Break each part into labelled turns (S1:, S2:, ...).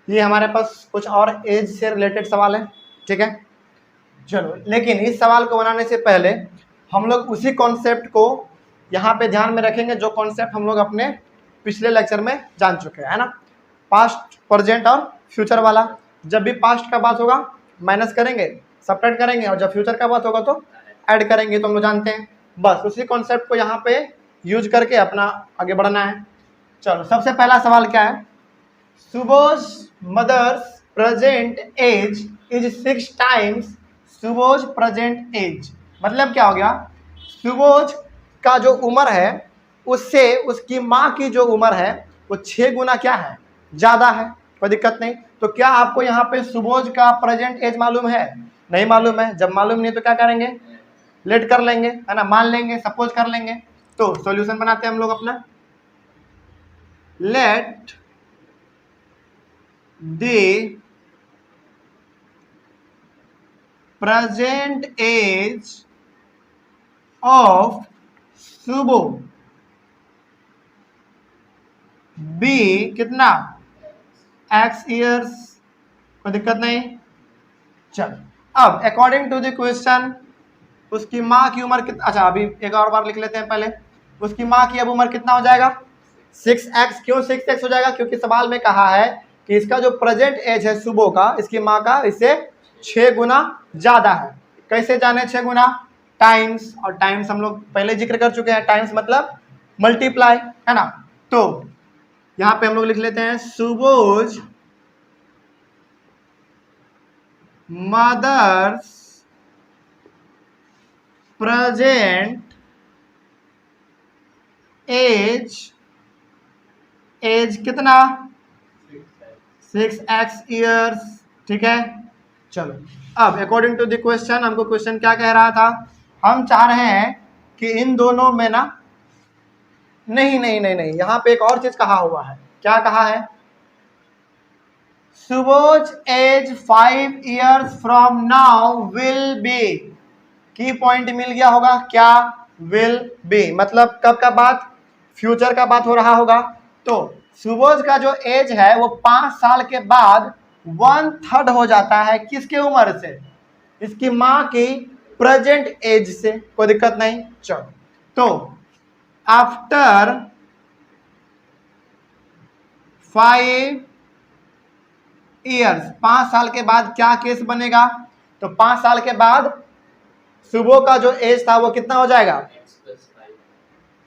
S1: ये हमारे पास कुछ और एज से रिलेटेड सवाल है, ठीक है। चलो, लेकिन इस सवाल को बनाने से पहले हम लोग उसी कॉन्सेप्ट को यहाँ पे ध्यान में रखेंगे जो कॉन्सेप्ट हम लोग अपने पिछले लेक्चर में जान चुके हैं, है ना। पास्ट, प्रेजेंट और फ्यूचर वाला। जब भी पास्ट का बात होगा माइनस करेंगे, सब्ट्रैक्ट करेंगे, और जब फ्यूचर का बात होगा तो ऐड करेंगे, तो हम लोग जानते हैं। बस उसी कॉन्सेप्ट को यहाँ पे यूज करके अपना आगे बढ़ना है। चलो, सबसे पहला सवाल क्या है? Subodh's mother's present age is 6 times Subodh's present age. मतलब क्या हो गया? सुबोज का जो उम्र है उससे उसकी माँ की जो उम्र है वो 6 गुना क्या है? ज़्यादा है। कोई दिक्कत नहीं। तो क्या आपको यहाँ पे सुबोज का प्रेजेंट एज मालूम है? नहीं मालूम है। जब मालूम नहीं तो क्या करेंगे? लेट कर लेंगे, है ना, मान लेंगे, सपोज कर लेंगे। तो सॉल्यूशन बनाते हैं हम लोग अपना। Let the present age of Subo be कितना? x years. कोई दिक्कत नहीं। चल, अब अकॉर्डिंग टू द क्वेश्चन उसकी माँ की उम्र कितना? अच्छा, अभी एक और बार लिख लेते हैं पहले। उसकी माँ की अब उम्र कितना हो जाएगा? 6x। क्यों 6x हो जाएगा? क्योंकि सवाल में कहा है कि इसका जो प्रेजेंट एज है सुबो का, इसकी माँ का इससे 6 गुना ज्यादा है। कैसे जाने 6 गुना? टाइम्स, और टाइम्स हम लोग पहले जिक्र कर चुके हैं। टाइम्स मतलब मल्टीप्लाई, है ना। तो यहाँ पे हम लोग लिख लेते हैं सुबोज मदर्स प्रेजेंट एज कितना? 6x ईयर्स, ठीक है। चलो, अब अकॉर्डिंग टू द क्वेश्चन, हमको क्वेश्चन क्या कह रहा था? हम चाह रहे हैं कि इन दोनों में ना, नहीं नहीं नहीं नहीं, यहाँ पे एक और चीज कहा हुआ है। क्या कहा है? Subodh's age 5 years from now will be. Key point मिल गया होगा क्या? विल बी मतलब कब का बात? फ्यूचर का बात हो रहा होगा। तो सुबोज का जो एज है वो 5 साल के बाद 1/3 हो जाता है। किसके उम्र से? इसकी माँ की प्रेजेंट एज से। कोई दिक्कत नहीं। चलो, तो आफ्टर 5 ईयर्स, 5 साल के बाद क्या केस बनेगा? तो 5 साल के बाद सुबह का जो एज था वो कितना हो जाएगा?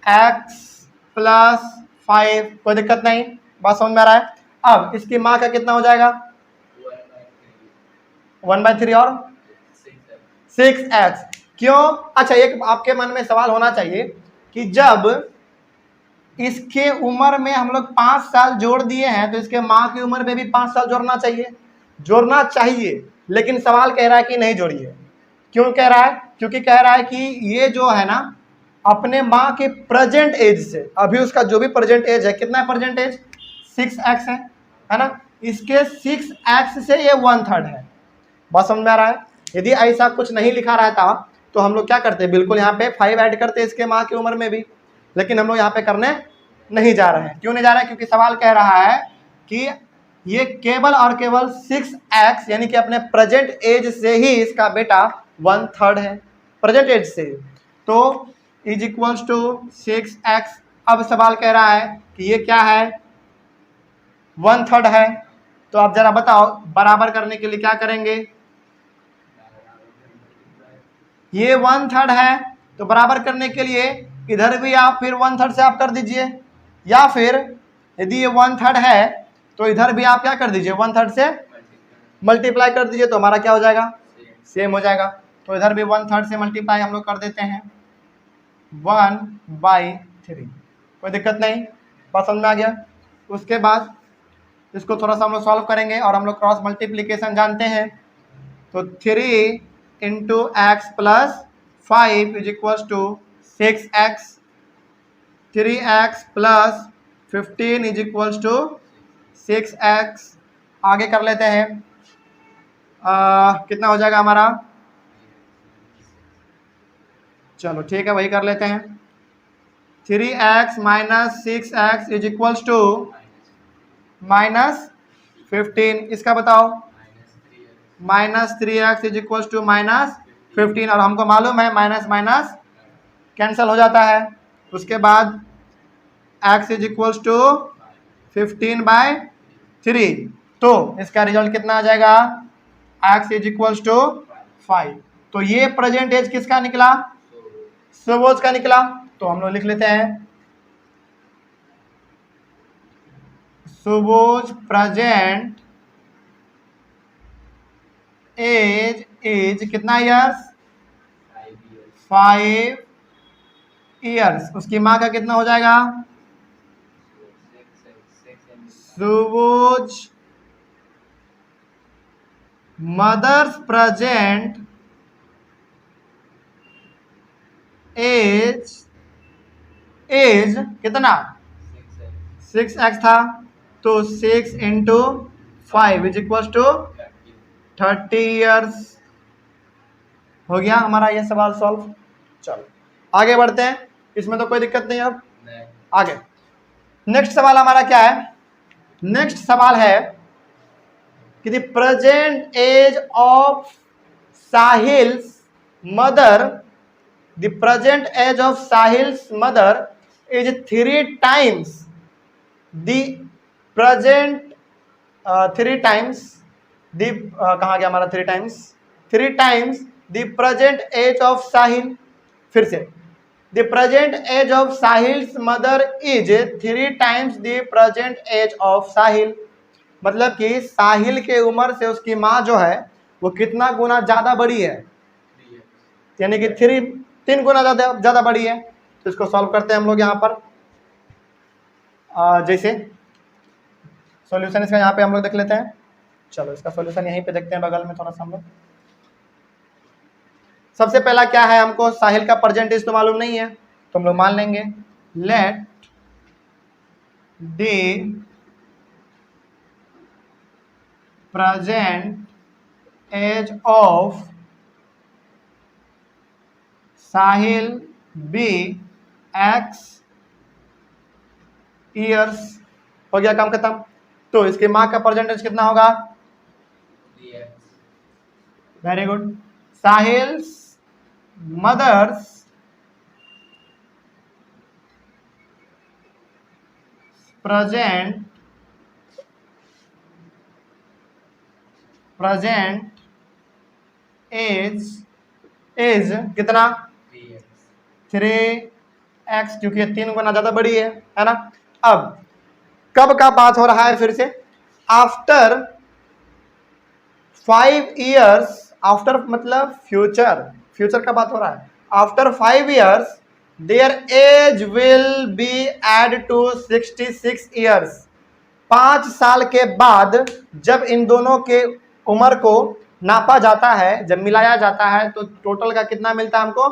S1: x plus 5। कोई दिक्कत नहीं, बात समझ में आ रहा है। अब इसकी माँ का कितना हो जाएगा? 1/3 और 6x। क्यों? अच्छा, एक आपके मन में सवाल होना चाहिए कि जब इसके उम्र में हम लोग 5 साल जोड़ दिए हैं तो इसके माँ की उम्र में भी 5 साल जोड़ना चाहिए। जोड़ना चाहिए, लेकिन सवाल कह रहा है कि नहीं जोड़िए। क्यों कह रहा है? क्योंकि कह रहा है कि ये जो है ना अपने माँ के प्रेजेंट एज से, अभी उसका जो भी प्रेजेंट एज है, कितना है प्रेजेंट एज? 6x है ना। इसके 6x से ये 1/3 है। बात समझ में आ रहा है? यदि ऐसा कुछ नहीं लिखा रहता तो हम लोग क्या करते? बिल्कुल यहाँ पे 5 ऐड करते इसके माँ की उम्र में भी, लेकिन हम लोग यहाँ पे करने नहीं जा रहे हैं। क्यों नहीं जा रहे हैं? क्योंकि सवाल कह रहा है कि ये केवल और केवल 6x यानी कि अपने प्रेजेंट एज से ही इसका बेटा 1/3 है, प्रेजेंट एज से। तो इज इक्वल्स टू 6x। अब सवाल कह रहा है कि ये क्या है? 1/3 है। तो आप जरा बताओ, बराबर करने के लिए क्या करेंगे? ये 1/3 है, तो बराबर करने के लिए इधर भी आप फिर 1/3 से आप कर दीजिए, या फिर यदि ये 1/3 है तो इधर भी आप क्या कर दीजिए? 1/3 से मल्टीप्लाई कर दीजिए, तो हमारा क्या हो जाएगा? सेम हो जाएगा। तो इधर भी 1/3 से मल्टीप्लाई हम लोग कर देते हैं 1/3। कोई दिक्कत नहीं, बात समझ में आ गया। उसके बाद इसको थोड़ा सा हम लोग सॉल्व करेंगे, और हम लोग क्रॉस मल्टीप्लीकेशन जानते हैं। तो 3 into x plus 5 is equal to 6x। 3x plus 15 is equal to 6x। आगे कर लेते हैं। कितना हो जाएगा हमारा? चलो ठीक है, वही कर लेते हैं। 3x minus 6x is equal to minus 15, इसका बताओ -3x इज इक्वल टू -15, और हमको मालूम है माइनस माइनस कैंसिल हो जाता है। उसके बाद x इज इक्वल टू 15/3, तो इसका रिजल्ट कितना आ जाएगा, x इज इक्वल टू 5। तो ये प्रेजेंट एज किसका निकला, सुबोध का निकला। तो हम लोग लिख लेते हैं सुबोध प्रेजेंट एज इज कितना ईयर्स, 5 ईयर्स। उसकी माँ का कितना हो जाएगा, सुबोध मदर्स प्रेजेंट एज कितना 6x था, तो 6 into 5 is equal to 30 years. हो गया हमारा ये सवाल सॉल्व। चलो आगे बढ़ते हैं, इसमें तो कोई दिक्कत नहीं। अब आगे नेक्स्ट सवाल हमारा क्या है, नेक्स्ट सवाल है कि the present age of Sahil's mother, the present age of Sahil's mother is 3 times the present 3 times the कहाँ गया हमारा 3 times, 3 times the present age of Sahil. फिर से the present age of Sahil's mother is 3 times the present age of Sahil. मतलब कि साहिल के उम्र से उसकी माँ जो है वो कितना गुना ज्यादा बड़ी है, यानी कि 3 गुना ज्यादा बड़ी है। तो इसको सॉल्व करते हैं हम लोग यहाँ पर। जैसे सॉल्यूशन इसका यहाँ पे हम लोग देख लेते हैं। चलो इसका सॉल्यूशन यहीं पे देखते हैं, बगल में थोड़ा सा हम लोग। सबसे पहला क्या है, हमको साहिल का परसेंटेज तो मालूम नहीं है, तो हम लोग मान लेंगे let the present age of Sahil be x years. हो गया काम खत्म। तो इसके माँ का परसेंटेज कितना होगा, very good. Sahil's mother's present age कितना 3x, क्योंकि ये 3 गुना ज्यादा बड़ी है ना। अब कब का बात हो रहा है, फिर से आफ्टर 5 ईयर्स, आफ्टर मतलब फ्यूचर का बात हो रहा है। After 5 years their age will be add to 66 years. 5 साल के बाद जब इन दोनों के उम्र को नापा जाता है, जब मिलाया जाता है, तो टोटल का कितना मिलता है हमको,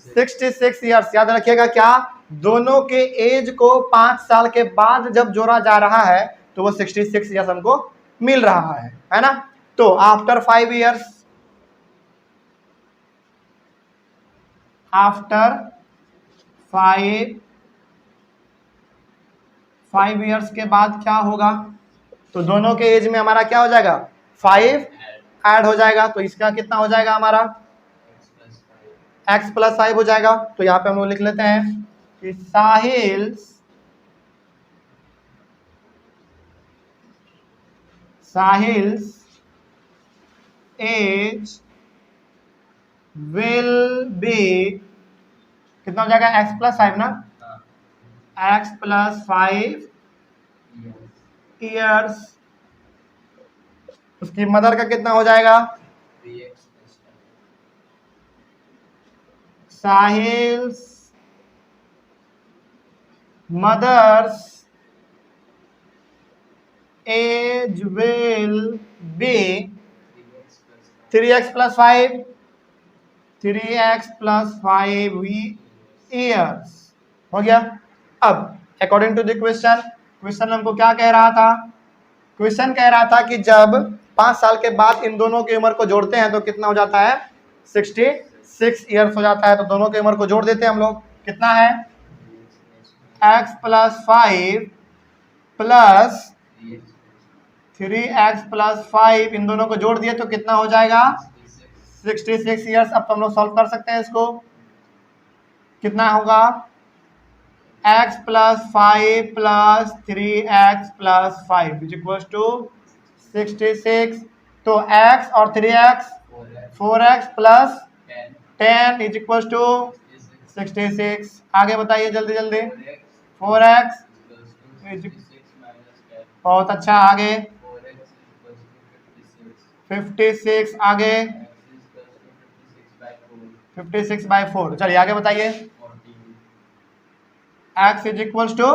S1: 66 ईयर्स। याद रखिएगा क्या, दोनों के एज को 5 साल के बाद जब जोड़ा जा रहा है तो वो 66 ईयर्स हमको मिल रहा है ना। तो आफ्टर 5 ईयर्स, आफ्टर 5 ईयर्स के बाद क्या होगा, तो दोनों के एज में हमारा क्या हो जाएगा, 5 ऐड हो जाएगा। तो इसका कितना हो जाएगा हमारा, x + 5 हो जाएगा। तो यहाँ पे हम लोग लिख लेते हैं कि साहिल्स एज विल बी कितना हो जाएगा, x + 5 ना, x + 5 ईयर्स। उसकी मदर का कितना हो जाएगा, Sahil's mother's age will be 3x + 5 years. हो गया। अब अकॉर्डिंग टू द क्वेश्चन हमको क्या कह रहा था, क्वेश्चन कह रहा था कि जब 5 साल के बाद इन दोनों की उम्र को जोड़ते हैं तो कितना हो जाता है, 66 ईयर्स हो जाता है। तो दोनों की उम्र को जोड़ देते हैं हम लोग, कितना है, x + 5 + 3x प्लस 5, इन दोनों को जोड़ दिए तो कितना हो जाएगा 66 ईयर्स। अब तो हम लोग सॉल्व कर सकते हैं इसको। कितना होगा x plus 5 plus 3x plus 5 is equal to 66। तो x और 3x 4x plus 10 is equal to 66। आगे बताइए जल्दी जल्दी। 4x, बहुत अच्छा। आगे 56, आगे 56/4। चलिए आगे बताइए। x is equal to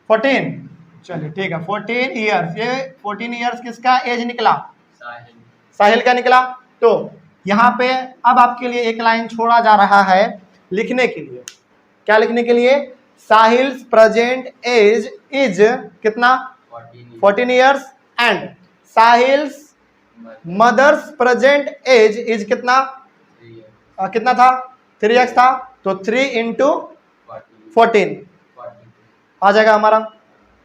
S1: 14। चलिए ठीक है 14 ईयर्स। ये 14 ईयर्स किसका एज निकला? साहिल का निकला। तो यहाँ पे अब आपके लिए एक लाइन छोड़ा जा रहा है लिखने के लिए। क्या लिखने के लिए? साहिल्स प्रेजेंट एज इज कितना 14 years and Sahil's mother's present age is कितना कितना था 3x था। तो 3 इंटू 14 आ जाएगा हमारा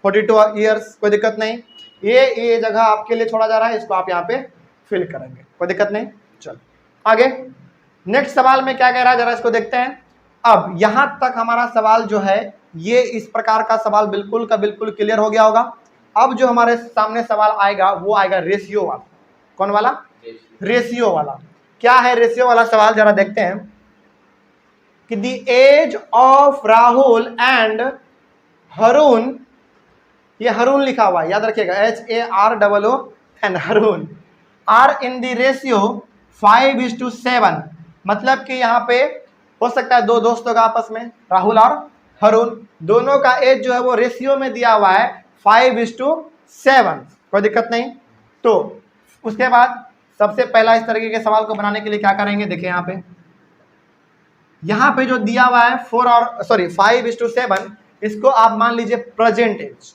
S1: 42 ईयर्स। कोई दिक्कत नहीं। ये जगह आपके लिए छोड़ा जा रहा है, इसको आप यहाँ पे फिल करेंगे, कोई दिक्कत नहीं। चलो आगे नेक्स्ट सवाल में क्या कह रहा है जरा इसको देखते हैं। अब यहां तक हमारा सवाल जो है ये इस प्रकार का सवाल बिल्कुल का बिल्कुल क्लियर हो गया होगा। अब जो हमारे सामने सवाल आएगा वो आएगा रेशियो वाला। कौन वाला? रेशियो वाला। क्या है रेशियो वाला सवाल जरा देखते हैं कि the age of Rahul and Haroon, ये हरून लिखा हुआ है याद रखिएगा HAROON, Haroon are in the ratio 5:7। मतलब कि यहाँ पे हो सकता है दो दोस्तों का आपस में राहुल और हरून दोनों का एज जो है वो रेशियो में दिया हुआ है 5:7। कोई दिक्कत नहीं। तो उसके बाद सबसे पहला इस तरीके के सवाल को बनाने के लिए क्या करेंगे देखिए यहाँ पे जो दिया हुआ है 5:7 इसको आप मान लीजिए प्रेजेंट एज।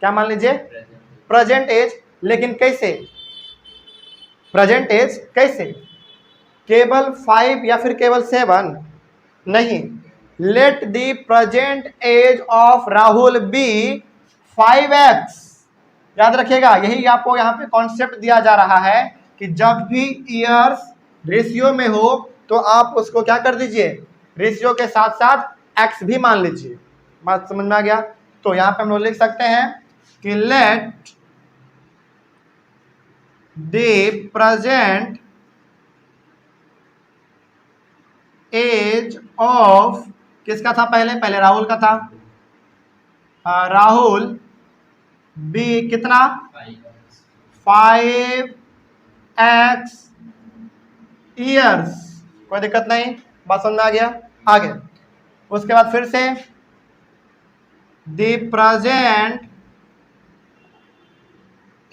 S1: क्या मान लीजिए? Present age. लेकिन कैसे प्रेजेंट एज? कैसे? केवल 5 या फिर केवल 7 नहीं। Let the present age of Rahul be 5x। याद रखिएगा यही आपको यहाँ पे कॉन्सेप्ट दिया जा रहा है कि जब भी ईयर्स रेशियो में हो तो आप उसको क्या कर दीजिए रेशियो के साथ साथ x भी मान लीजिए। बात समझ में आ गया? तो यहाँ पे हम लोग लिख सकते हैं कि let the present age of किसका था पहले राहुल का था। राहुल बी कितना 5x ईयर्स। कोई दिक्कत नहीं, बात समझ में आ गया। आगे उसके बाद फिर से द प्रेजेंट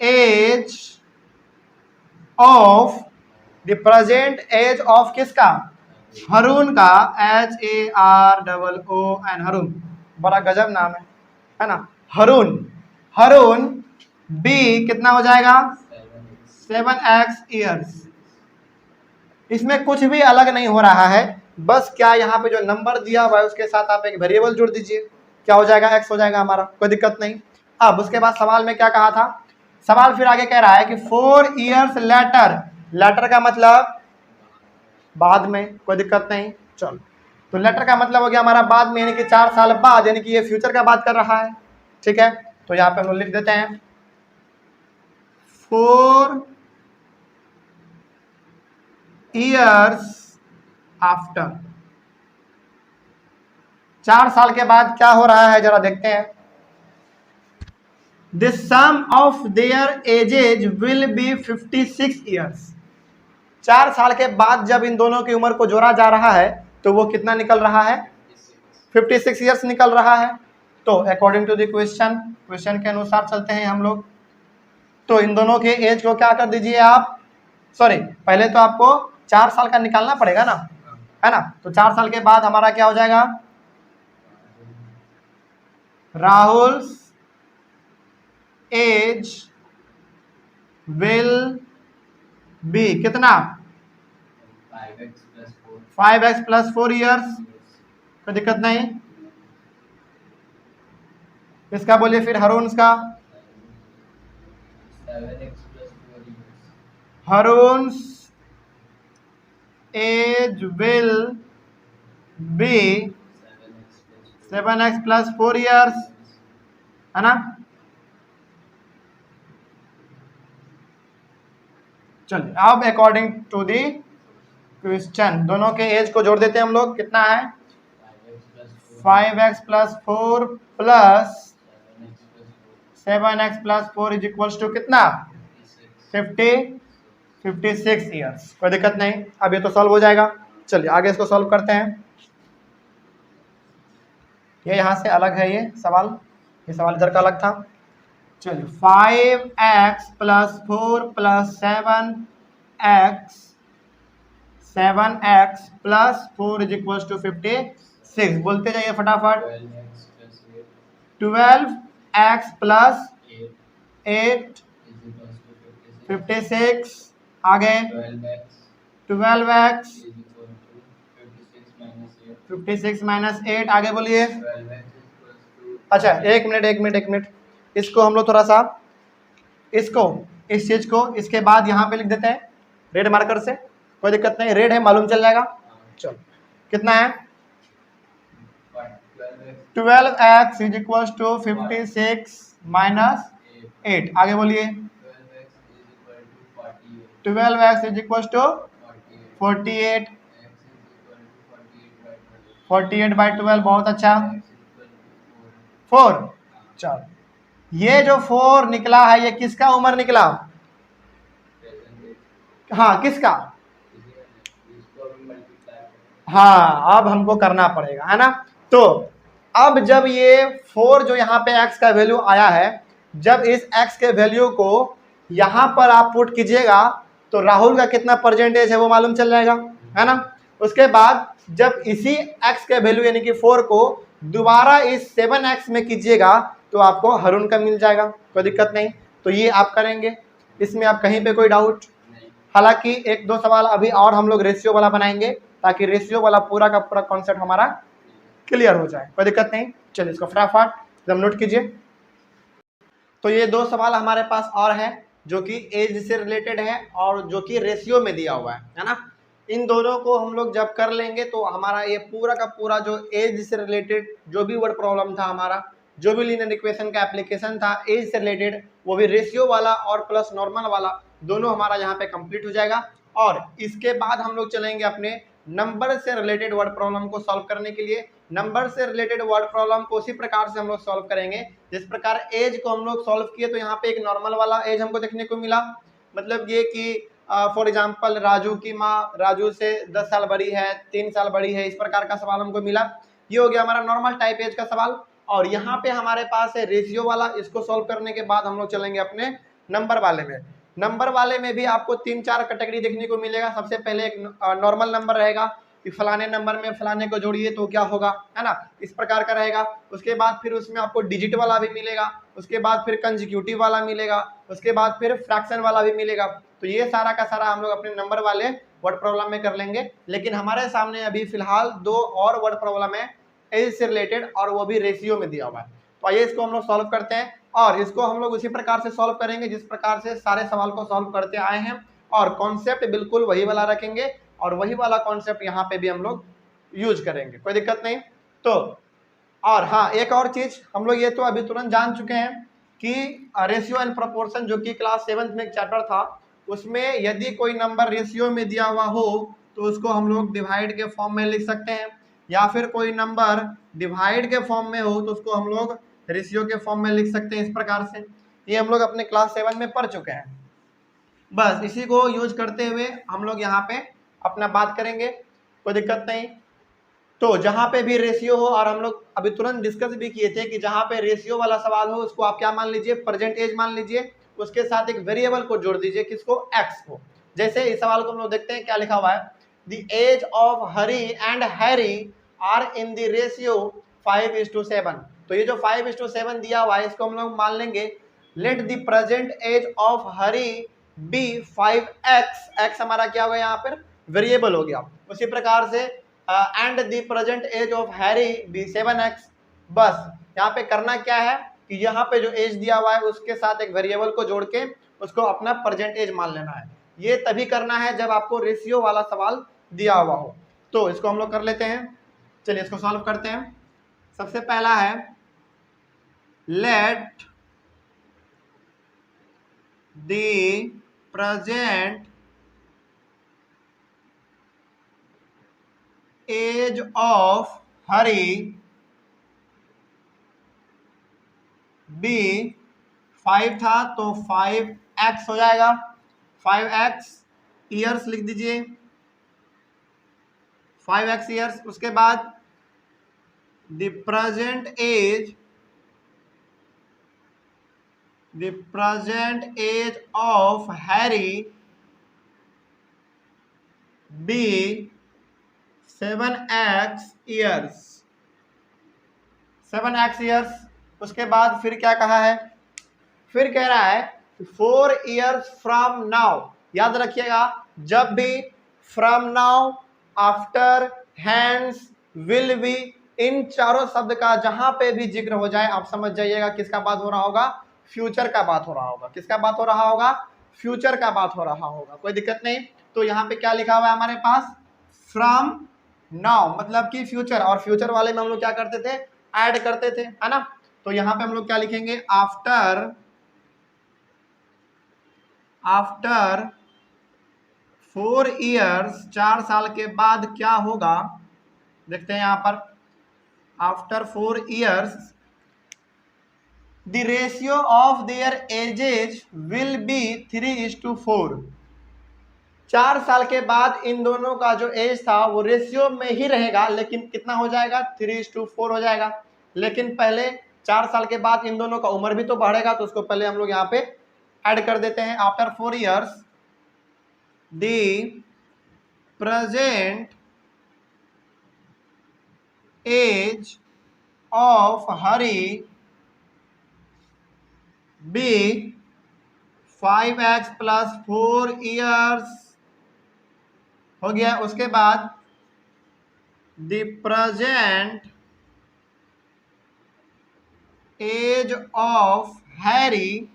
S1: एज ऑफ किसका हरून का HAROON हरून। बड़ा गजब नाम है ना हरून बी कितना हो जाएगा 7x ईयर्स। इसमें कुछ भी अलग नहीं हो रहा है, बस क्या यहाँ पे जो नंबर दिया हुआ है उसके साथ आप एक वेरिएबल जोड़ दीजिए। क्या हो जाएगा x हो जाएगा हमारा, कोई दिक्कत नहीं। अब उसके बाद सवाल में क्या कहा था, सवाल फिर आगे कह रहा है कि 4 ईयर्स लेटर का मतलब बाद में, कोई दिक्कत नहीं। चलो तो लेटर का मतलब हो गया हमारा बाद में, यानी कि 4 साल बाद, यानी कि ये फ्यूचर का बात कर रहा है। ठीक है, तो यहाँ पे हम लोग लिख देते हैं 4 ईयर्स आफ्टर। 4 साल के बाद क्या हो रहा है जरा देखते हैं। The sum of their ages will be 56 years. 4 साल के बाद जब इन दोनों की उम्र को जोड़ा जा रहा है तो वो कितना निकल रहा है 56 ईयर्स निकल रहा है। तो अकॉर्डिंग टू द क्वेश्चन के अनुसार चलते हैं हम लोग। तो इन दोनों के एज को क्या कर दीजिए आप, पहले तो आपको 4 साल का निकालना पड़ेगा ना, है ना। तो 4 साल के बाद हमारा क्या हो जाएगा, राहुल एज विल बी कितना 5x + 4 ईयर्स। कोई दिक्कत नहीं। इसका बोलिए फिर हरून का Harun's age will be 7x plus 4 years, है ना। चलिए अब अकॉर्डिंग टू दी क्वेश्चन दोनों के एज को जोड़ देते हैं हम लोग। कितना है 5x plus 4 plus 7x plus 4 is equals to कितना 56 ईयर्स। कोई दिक्कत नहीं, अब ये तो सॉल्व हो जाएगा। चलिए आगे इसको सॉल्व करते हैं। ये यहाँ से अलग है ये सवाल इधर का अलग था। चलिए 5x plus 4 plus 7x plus 4 is equal to 56। बोलते जाइए फटाफट। 12x प्लस 8 56, आगे 12x 56 माइनस 8, आगे बोलिए। अच्छा एक मिनट इसको हम लोग थोड़ा सा इस चीज को इसके बाद यहाँ पे लिख देते हैं रेड मार्कर से। कोई दिक्कत नहीं, रेड है मालूम चल जाएगा। चलो कितना है 12x is equal to 56 minus 8, आगे बोलिए। 12x is equal to 48 by 12, बहुत अच्छा 4। चलो ये जो 4 निकला है ये किसका उम्र निकला, हाँ किसका, हाँ अब हमको करना पड़ेगा है ना। तो अब जब ये 4 जो यहाँ पे x का वैल्यू आया है, जब इस x के वैल्यू को यहाँ पर आप पुट कीजिएगा तो राहुल का कितना परसेंटेज है वो मालूम चल जाएगा, है ना। उसके बाद जब इसी x के वैल्यू यानी कि 4 को दोबारा इस 7x में कीजिएगा तो आपको हरुण का मिल जाएगा। कोई दिक्कत नहीं, तो ये आप करेंगे, इसमें आप कहीं पे कोई डाउट। हालांकि एक दो सवाल अभी और हम लोग रेशियो वाला बनाएंगे ताकि रेशियो वाला पूरा का पूरा कॉन्सेप्ट हमारा क्लियर हो जाए। कोई दिक्कत नहीं, चलिए इसको फटाफट एकदम नोट कीजिए। तो ये 2 सवाल हमारे पास और है जो कि एज से रिलेटेड है और जो कि रेशियो में दिया हुआ है ना। इन दोनों को हम लोग जब कर लेंगे तो हमारा ये पूरा का पूरा जो एज से रिलेटेड जो भी वर्ड प्रॉब्लम था, हमारा जो भी लीनियर इक्वेशन का एप्लीकेशन था एज से रिलेटेड, वो भी रेशियो वाला और प्लस नॉर्मल वाला दोनों हमारा यहाँ पे कंप्लीट हो जाएगा। और इसके बाद हम लोग चलेंगे अपने नंबर से रिलेटेड वर्ड प्रॉब्लम को सॉल्व करने के लिए। नंबर से रिलेटेड वर्ड प्रॉब्लम को उसी प्रकार से हम लोग सॉल्व करेंगे जिस प्रकार एज को हम लोग सॉल्व किए। तो यहाँ पे एक नॉर्मल वाला एज हमको देखने को मिला, मतलब ये कि फॉर एग्जाम्पल राजू की माँ राजू से 10 साल बड़ी है, 3 साल बड़ी है, इस प्रकार का सवाल हमको मिला। ये हो गया हमारा नॉर्मल टाइप एज का सवाल। और यहाँ पे हमारे पास है रेशियो वाला, इसको सॉल्व करने के बाद हम लोग चलेंगे अपने नंबर वाले में। नंबर वाले में भी आपको 3-4 कैटेगरी देखने को मिलेगा। सबसे पहले एक नॉर्मल नंबर रहेगा कि फलाने नंबर में फलाने को जोड़िए तो क्या होगा, है ना, इस प्रकार का रहेगा। उसके बाद फिर उसमें आपको डिजिट वाला भी मिलेगा, उसके बाद फिर कंसेक्यूटिव वाला मिलेगा, उसके बाद फिर फ्रैक्शन वाला भी मिलेगा। तो ये सारा का सारा हम लोग अपने नंबर वाले वर्ड प्रॉब्लम में कर लेंगे। लेकिन हमारे सामने अभी फिलहाल 2 और वर्ड प्रॉब्लम है एज से रिलेटेड और वो भी रेशियो में दिया हुआ है। तो आइए इसको हम लोग सॉल्व करते हैं और इसको हम लोग उसी प्रकार से सॉल्व करेंगे जिस प्रकार से सारे सवाल को सॉल्व करते आए हैं। और कॉन्सेप्ट बिल्कुल वही वाला रखेंगे और वही वाला कॉन्सेप्ट यहाँ पे भी हम लोग यूज करेंगे, कोई दिक्कत नहीं। तो और हाँ एक और चीज हम लोग ये तो अभी तुरंत जान चुके हैं कि रेशियो एंड प्रोपोर्शन जो कि क्लास 7th में एक चैप्टर था, उसमें यदि कोई नंबर रेशियो में दिया हुआ हो तो उसको हम लोग डिवाइड के फॉर्म में लिख सकते हैं, या फिर कोई नंबर डिवाइड के फॉर्म में हो तो उसको हम लोग रेशियो के फॉर्म में लिख सकते हैं। इस प्रकार से ये हम लोग अपने क्लास 7 में पढ़ चुके हैं। बस इसी को यूज करते हुए हम लोग यहाँ पे अपना बात करेंगे, कोई दिक्कत नहीं। तो जहाँ पे भी रेशियो हो, और हम लोग अभी तुरंत डिस्कस भी किए थे कि जहाँ पे रेशियो वाला सवाल हो उसको आप क्या मान लीजिए, प्रेजेंट एज मान लीजिए, उसके साथ एक वेरिएबल को जोड़ दीजिए, किसको, एक्स को। जैसे इस सवाल को हम लोग देखते हैं क्या लिखा हुआ है, the age of Hari and Harry are in the ratio 5:7। तो ये जो 5:7 दिया हुआ है इसको हम लोग मान लेंगे let the present age of Hari be 5x। x हमारा क्या होगा यहाँ पर वेरिएबल हो गया। उसी प्रकार से and the present age of Harry be 7x। बस यहाँ पे करना क्या है, कि यहाँ पे जो एज दिया हुआ है उसके साथ एक वेरिएबल को जोड़ के उसको अपना प्रेजेंट एज मान लेना है। ये तभी करना है जब आपको रेशियो वाला सवाल दिया हुआ हो। तो इसको हम लोग कर लेते हैं, चलिए इसको सॉल्व करते हैं। सबसे पहला है let the present age of Hari be 5 था तो 5x हो जाएगा, 5x ईयर्स लिख दीजिए, 5x ईयर्स। उसके बाद the present age of Harry be 7x years, 7x years. उसके बाद फिर क्या कहा है, फिर कह रहा है 4 ईयर्स फ्रॉम नाउ। याद रखिएगा, जब भी from now, after, hence, will be, इन चारों शब्द का जहां पे भी जिक्र हो जाए आप समझ जाइएगा किसका बात हो रहा होगा, फ्यूचर का बात हो रहा होगा। किसका बात हो रहा होगा, फ्यूचर का बात हो रहा होगा, कोई दिक्कत नहीं। तो यहाँ पे क्या लिखा हुआ है हमारे पास, फ्रॉम नाउ मतलब कि फ्यूचर, और फ्यूचर वाले में हम लोग क्या करते थे, ऐड करते थे, है ना। तो यहाँ पे हम लोग क्या लिखेंगे, आफ्टर 4 ईयर्स, 4 साल के बाद क्या होगा, देखते हैं यहाँ पर। After 4 years the ratio of their ages will B 3:4। 4 साल के बाद इन दोनों का जो एज था वो रेशियो में ही रहेगा, लेकिन कितना हो जाएगा, 3:4 हो जाएगा। लेकिन पहले 4 साल के बाद इन दोनों का उम्र भी तो बढ़ेगा, तो उसको पहले हम लोग यहाँ पे ऐड कर देते हैं। After 4 years the present age of Hari be 5x plus 4 years हो गया। उसके बाद the present age of Harry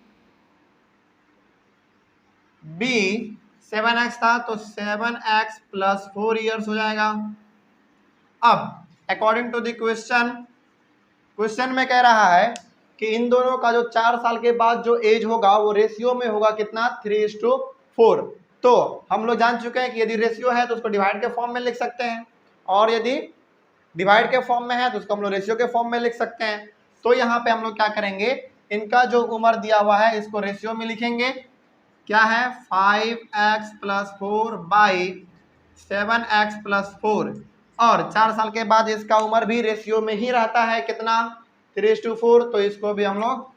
S1: be 7x था तो 7x प्लस 4 ईयर्स हो जाएगा। अब अकॉर्डिंग टू द क्वेश्चन में कह रहा है कि इन दोनों का जो 4 साल के बाद जो एज होगा वो रेशियो में होगा कितना, 3:4। तो हम लोग जान चुके हैं कि यदि रेशियो है तो उसको डिवाइड के फॉर्म में लिख सकते हैं, और यदि डिवाइड के फॉर्म में है तो उसको हम लोग रेशियो के फॉर्म में लिख सकते हैं। तो यहाँ पे हम लोग क्या करेंगे, इनका जो उम्र दिया हुआ है इसको रेशियो में लिखेंगे। क्या है, 5x plus 4 by 7x plus 4, और 4 साल के बाद इसका उम्र भी रेशियो में ही रहता है, कितना, 3:4। तो इसको भी हम लोग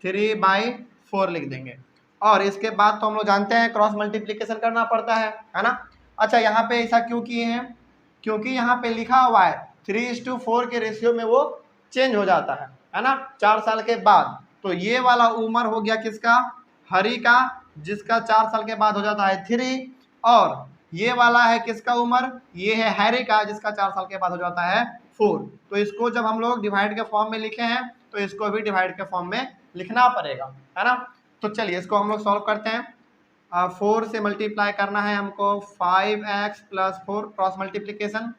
S1: 3/4 लिख देंगे। और इसके बाद तो हम लोग जानते हैं क्रॉस मल्टीप्लिकेशन करना पड़ता है ना। अच्छा, यहाँ पे ऐसा क्यों किए हैं, क्योंकि यहाँ पे लिखा हुआ है 3:4 के रेशियो में वो चेंज हो जाता है ना, 4 साल के बाद। तो ये वाला उम्र हो गया किसका, हरी का, जिसका 4 साल के बाद हो जाता है 3, और ये वाला है किसका उम्र, ये है हैरी का, जिसका 4 साल के बाद हो जाता है 4। तो इसको जब हम लोग डिवाइड के फॉर्म में लिखे हैं तो इसको भी डिवाइड के फॉर्म में लिखना पड़ेगा, है ना। तो चलिए इसको हम लोग सॉल्व करते हैं। 4 से मल्टीप्लाई करना है हमको, 5x प्लस 4 क्रॉस मल्टीप्लीकेशन,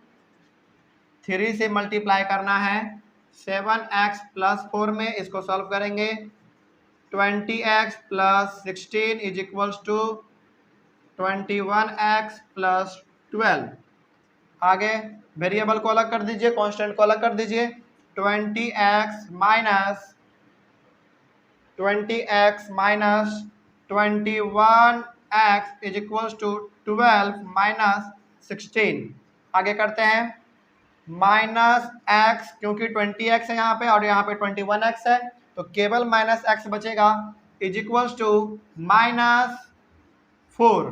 S1: 3 से मल्टीप्लाई करना है 7x प्लस 4 में, इसको सॉल्व करेंगे। 20x plus 16 is equals to 21x plus 12। आगे वेरिएबल को अलग कर दीजिए, कांस्टेंट को अलग कर दीजिए। 20x minus 21x is equals to 12 minus 16। आगे करते हैं माइनस x, क्योंकि 20x है यहाँ पे और यहाँ पे 21x है, तो केवल माइनस x बचेगा, इज इक्वल्स टू -4।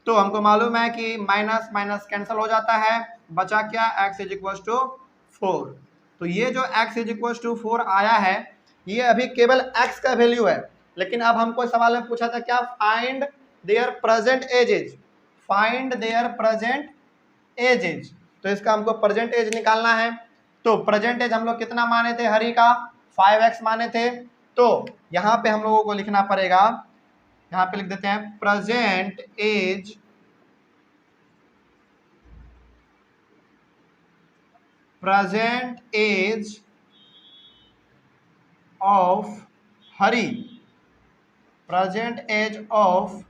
S1: तो हमको मालूम है कि माइनस माइनस कैंसिल हो जाता है, बचा क्या, x इज इक्वल्स टू 4। तो ये जो x इज इक्वल्स टू 4 आया है ये अभी केवल x का वैल्यू है, लेकिन अब हमको सवाल में पूछा था क्या, find there present edges, find there present edges. तो इसका हमको प्रेजेंट एज निकालना है। तो प्रेजेंट एज हम लोग कितना माने थे, हरी का 5x माने थे, तो यहाँ पे हम लोगों को लिखना पड़ेगा, यहाँ पे लिख देते हैं present age of Hari, present age of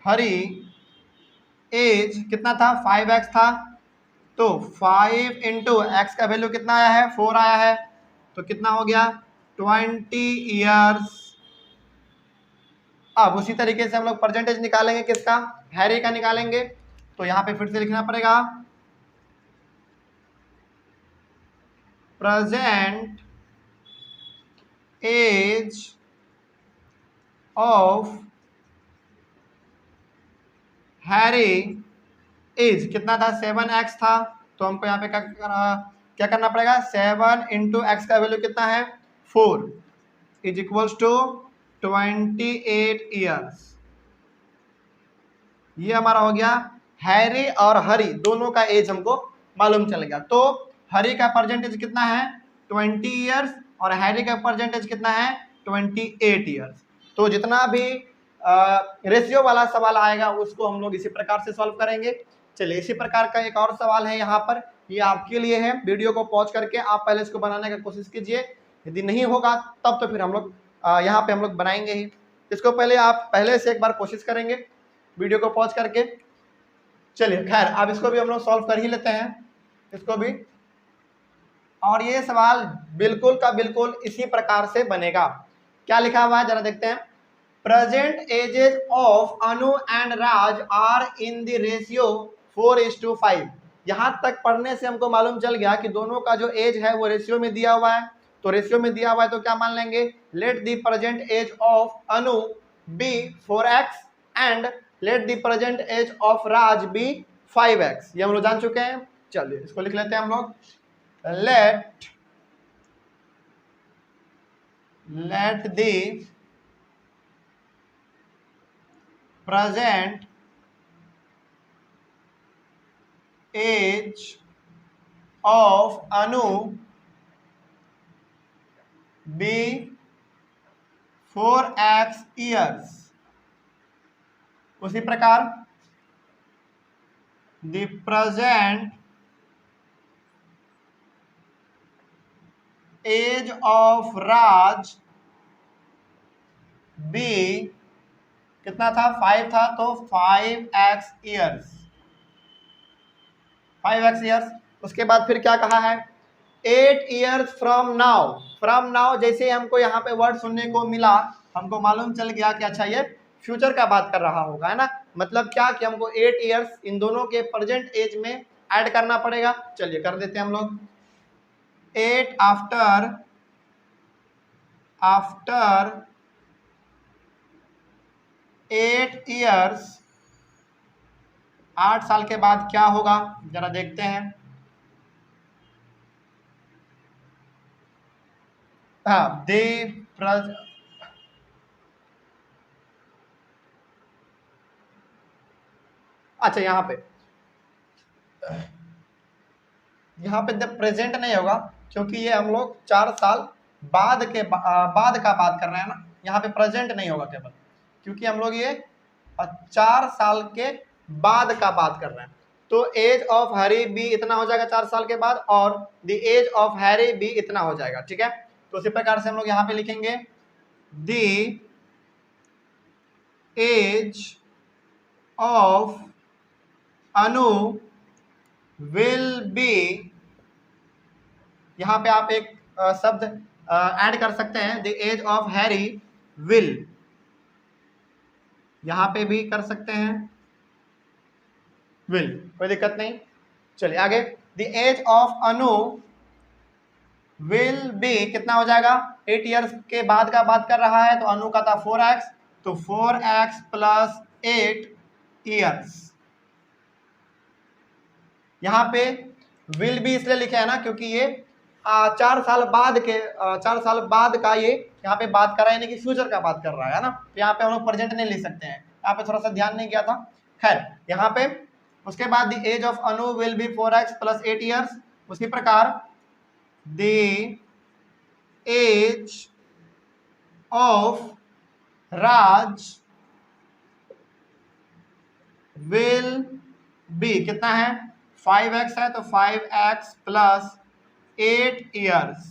S1: Hari age कितना था, 5x था, तो 5 इंटू एक्स का वैल्यू कितना आया है, 4 आया है, तो कितना हो गया 20 ईयर्स। अब उसी तरीके से हम लोग परसेंटेज निकालेंगे, किसका, हैरी का निकालेंगे, तो यहां पे फिर से लिखना पड़ेगा present age of Harry age कितना था, 7x था, तो हमको यहाँ पे क्या करना पड़ेगा, 7 इंटू एक्स का वैल्यू कितना है 4 इज इक्वल्स टू 28 ईयर्स। ये हमारा हो गया हैरी और हरी दोनों का एज हमको मालूम चल गया। तो हरी का परसेंटेज कितना है 20 ईयर्स और हैरी का परसेंटेज कितना है 28 ईयर्स। तो जितना भी रेशियो वाला सवाल आएगा उसको हम लोग इसी प्रकार से सॉल्व करेंगे। चलिए इसी प्रकार का एक और सवाल है यहाँ पर, ये आपके लिए है, वीडियो को पॉज करके आप पहले इसको बनाने का कोशिश कीजिए, यदि नहीं होगा तब तो फिर हम लोग यहाँ पे हम लोग बनाएंगे ही। इसको पहले आप पहले से एक बार कोशिश करेंगे वीडियो को पॉज करके। चलिए खैर अब इसको भी हम लोग सॉल्व कर ही लेते हैं इसको भी, और ये सवाल बिल्कुल का बिल्कुल इसी प्रकार से बनेगा। क्या लिखा हुआ है जरा देखते हैं, present ages of Anu and Raj are in the ratio 4:5। यहां तक पढ़ने से हमको मालूम चल गया कि दोनों का जो एज है वो रेशियो में दिया हुआ है, तो रेशियो में दिया हुआ है तो क्या मान लेंगे, let the present age of Anu be 4x and let the present age of Raj be 5x। ये हम लोग जान चुके हैं। चलिए इसको लिख लेते हैं हम लोग, let the present age of Anu be 4x years। उसी प्रकार the present age of Raj B कितना था 5 था, तो 5x ईयर्स, 5x ईयर्स। उसके बाद फिर क्या कहा है 8 years from now. From now जैसे हमको यहाँ पे वर्ड सुनने को मिला हमको मालूम चल गया कि अच्छा ये फ्यूचर का बात कर रहा होगा, है ना, मतलब क्या कि हमको 8 ईयर्स इन दोनों के प्रेजेंट एज में ऐड करना पड़ेगा। चलिए कर देते हैं हम लोग, 8 आफ्टर 8 ईयर्स, 8 साल के बाद क्या होगा जरा देखते हैं। हाँ अच्छा यहाँ पे द प्रेजेंट नहीं होगा क्योंकि ये हम लोग 4 साल बाद का बात कर रहे हैं ना, यहाँ पे प्रेजेंट नहीं होगा केवल, क्योंकि हम लोग ये 4 साल के बाद का बात कर रहे हैं। तो एज ऑफ हैरी बी इतना हो जाएगा 4 साल के बाद, और the age of Harry be इतना हो जाएगा, ठीक है। तो उसी प्रकार से हम लोग यहाँ पे लिखेंगे the age of Anu will be, यहाँ पे आप एक शब्द ऐड कर सकते हैं, the age of Harry will, यहाँ पे भी कर सकते हैं विल, कोई दिक्कत नहीं। चलिए आगे, the age of Anu will be कितना हो जाएगा, 8 ईयर्स के बाद का बात कर रहा है, तो अनु का था 4x, तो 4x प्लस 8 ईयर्स। यहाँ पे विल भी इसलिए लिखे है ना क्योंकि ये 4 साल बाद का ये यहाँ पे बात कर रहा है, यानी कि फ्यूचर का बात कर रहा है ना, तो यहाँ पे हम लोग प्रेजेंट नहीं लिख सकते हैं, यहाँ पे थोड़ा सा ध्यान नहीं किया था। खैर यहाँ पे उसके बाद the age of Anu will be 4x plus 8 years. उसी प्रकार the age of Raj will be, कितना है 5x है तो 5x प्लस 8 ईयर्स,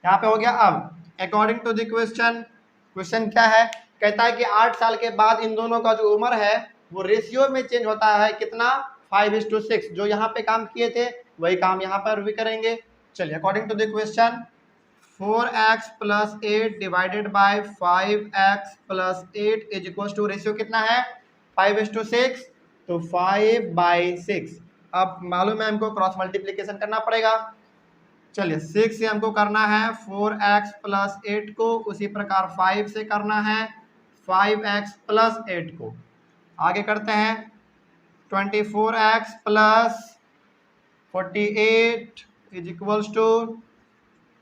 S1: यहां पे हो गया। अब अकॉर्डिंग टू द क्वेश्चन क्या है, कहता है कि 8 साल के बाद इन दोनों का जो उम्र है वो रेशियो में चेंज होता है, कितना 5:6। जो यहाँ पे काम किए थे वही काम यहाँ पर भी करेंगे। चलिए according to the question 4x plus 8 divided by 5x plus 8 is equal to, ratio कितना है 5:6, तो 5/6। अब मालूम है हमको क्रॉस मल्टीप्लीकेशन करना पड़ेगा। चलिए 6 से हमको करना है 4x प्लस 8 को, उसी प्रकार 5 से करना है 5x प्लस 8 को। आगे करते हैं 24x plus 48 is equals to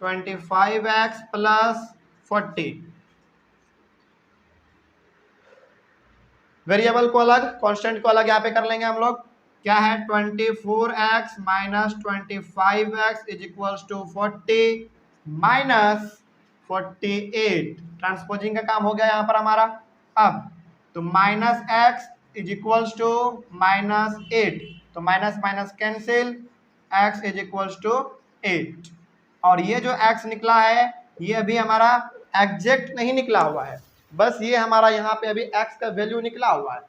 S1: 25x plus 40। Variable को अलग, कांस्टेंट को अलग यहाँ पे कर लेंगे हम लोग। क्या है 24x minus 25x is equals to 40 minus 48। Transposing का काम हो गया यहाँ पर हमारा। अब तो minus x is equals to minus 8, तो minus minus cancel, x is equals to 8। और ये जो x निकला है ये अभी हमारा एग्जैक्ट नहीं निकला हुआ है, बस ये हमारा यहाँ पे अभी x का वैल्यू निकला हुआ है।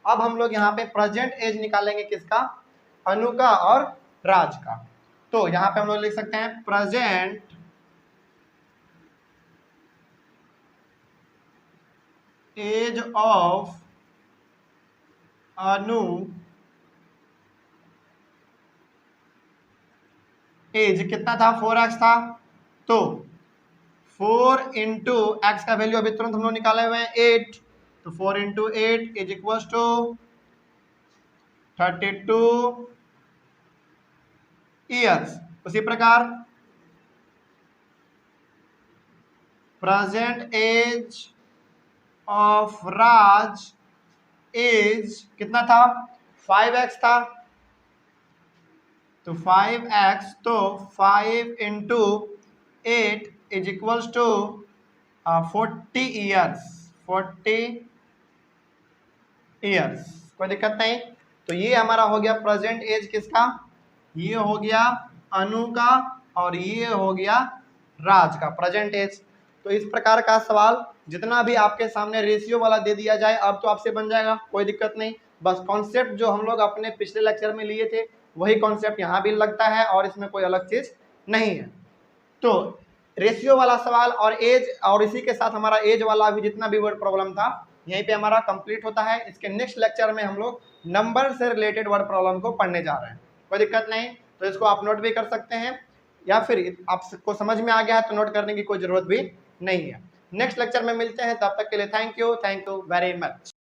S1: अब हम लोग यहाँ पे प्रेजेंट एज निकालेंगे, किसका, अनु का और राज का। तो यहाँ पे हम लोग लिख सकते हैं present age of Anu age कितना था 4x था, तो 4 इंटू एक्स का वैल्यू अभी तुरंत हम लोग निकाले हुए हैं 8, तो 4 into 8 is equal to 32 years. उसी प्रकार present age of Raj age कितना था 5x था, तो 5x, तो 5 into 8 is equals to 40 years, 40 years. कोई दिक्कत नहीं। तो ये हमारा हो गया प्रेजेंट एज किसका, ये हो गया अनु का और ये हो गया राज का प्रेजेंट एज। तो इस प्रकार का सवाल जितना भी आपके सामने रेशियो वाला दे दिया जाए अब तो आपसे बन जाएगा, कोई दिक्कत नहीं। बस कॉन्सेप्ट जो हम लोग अपने पिछले लेक्चर में लिए थे वही कॉन्सेप्ट यहाँ भी लगता है और इसमें कोई अलग चीज नहीं है। तो रेशियो वाला सवाल और एज और इसी के साथ हमारा एज वाला भी जितना भी वर्ड प्रॉब्लम था यहीं पे हमारा कंप्लीट होता है। इसके नेक्स्ट लेक्चर में हम लोग नंबर से रिलेटेड वर्ड प्रॉब्लम को पढ़ने जा रहे हैं, कोई दिक्कत नहीं। तो इसको आप नोट भी कर सकते हैं या फिर आपको समझ में आ गया है तो नोट करने की कोई जरूरत भी नहीं है। नेक्स्ट लेक्चर में मिलते हैं, तब तक के लिए थैंक यू वेरी मच।